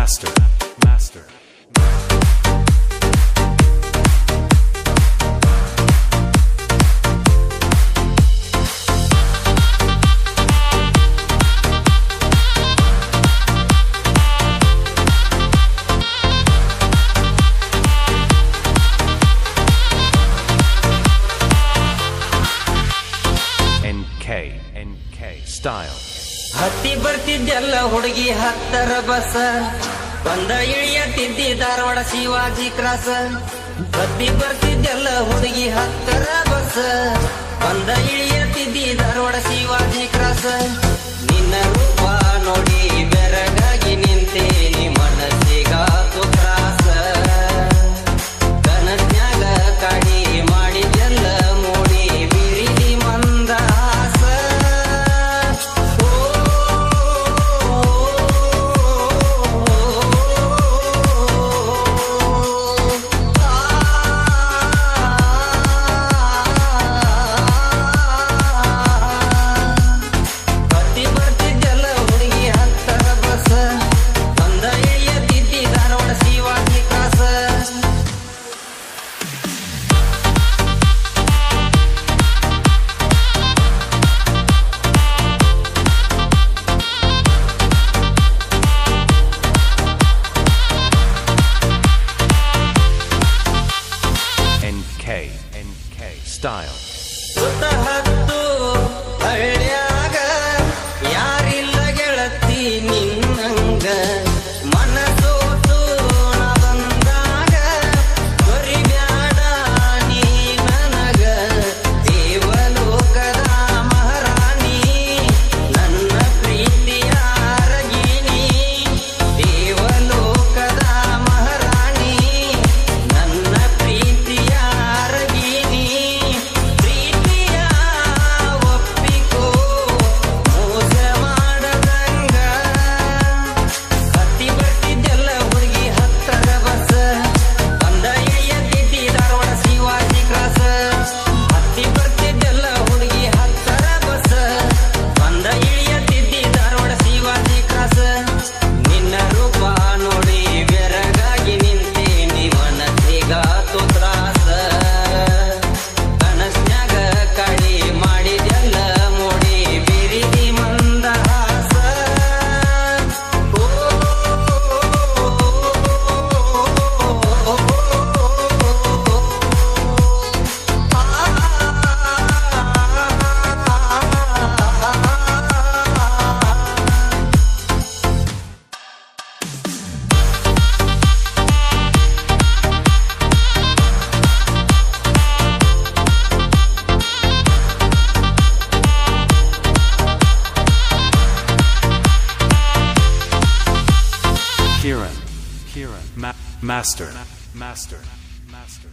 Master. Master. NK style. ಹತ್ತಿ ಬರ್ತಿದ್ದೆಲ್ಲ ಹುಡುಗಿ ಹತ್ತರ ಬಸ್ ಬಂದ ಇಳಿಯತ್ತಿದ್ದಿ ಧಾರವಾಡ ಶಿವಾಜಿ ಕ್ರಾಸ್. ಹತ್ತಿ ಬರ್ತಿದ್ದೆಲ್ಲ ಹುಡುಗಿ ಹತ್ತರ ಬಸ್ ಬಂದ ಇಳಿಯತ್ತಿದ್ದಿ ಧಾರವಾಡ ಶಿವಾಜಿ ಕ್ರಾಸ್. ನಿನ್ನ ರೂಪ ನೋಡಿ ಬೆರಗಾಗಿ ನಿಂತೇನಿ ಮನಸ್ಸಿಗಾತು ಕ್ರಾಸ. ಕನಸ್ನ್ಯಾಗ ಕಾಡಿ ಮಾಡಿದೆಲ್ಲ ಮೂಡಿ ಬಿರಿದಿ ಮಂದಾಸ. NK style. ಸುತ್ತ ಹತ್ತು ಹಳ್ಳ್ಯಾಗ ಯಾರಿಲ್ಲ ಗೆಳತಿ ನಿನ್ನಂಗ. ಮನಸೋತು ನ ಬಂದಾಗ ಕೊರಿಬ್ಯಾಡ ನೀ ನನಗ. ದೇವಲೋಕದ ಮಹಾರಾಣಿ ನನ್ನ ಪ್ರೀತಿಯ ಅರಗಿಣಿ. ದೇವಲೋಕದ ಮಹಾರಾಣಿ ನನ್ನ ಪ್ರೀತಿಯ ಅರಗಿಣಿ. ಪ್ರೀತಿಯ ಒಪ್ಪಿಕೋ ಮೋಸ ಮಾಡದಂಗ. ಹತ್ತಿ ಬರ್ತಿದ್ದೆಲ್ಲ ಹುಡುಗಿ ಹತ್ತರ ಬಸ್ ಬಂದ ಇಳಿಯತ್ತಿದ್ದಿ ಧಾರವಾಡ ಶಿವಾಜಿ ಕ್ರಾಸ್. ಹತ್ತಿ ಬರ್ತಿದ್ದೆಲ್ಲ ಹುಡುಗಿ ಹತ್ತರ ಬಸ್ ಬಂದ ಇಳಿಯತ್ತಿದ್ದಿ ಧಾರವಾಡ ಶಿವಾಜಿ ಕ್ರಾಸ್. ನಿನ್ನ ರೂಪ ನೋಡಿ ಬೆರಗಾಗಿ ನಿಂತೇನಿ ಮನಸ್ಸಿಗಾತು ತ್ರಾಸ. ಕನಸ್ನ್ಯಾಗ ಕಾಡಿ ಮಾಡಿದೆಲ್ಲ ಮೂಡಿ ಬಿರಿದಿ ಮಂದಹಾಸ. Kiran. Master. Master. Master.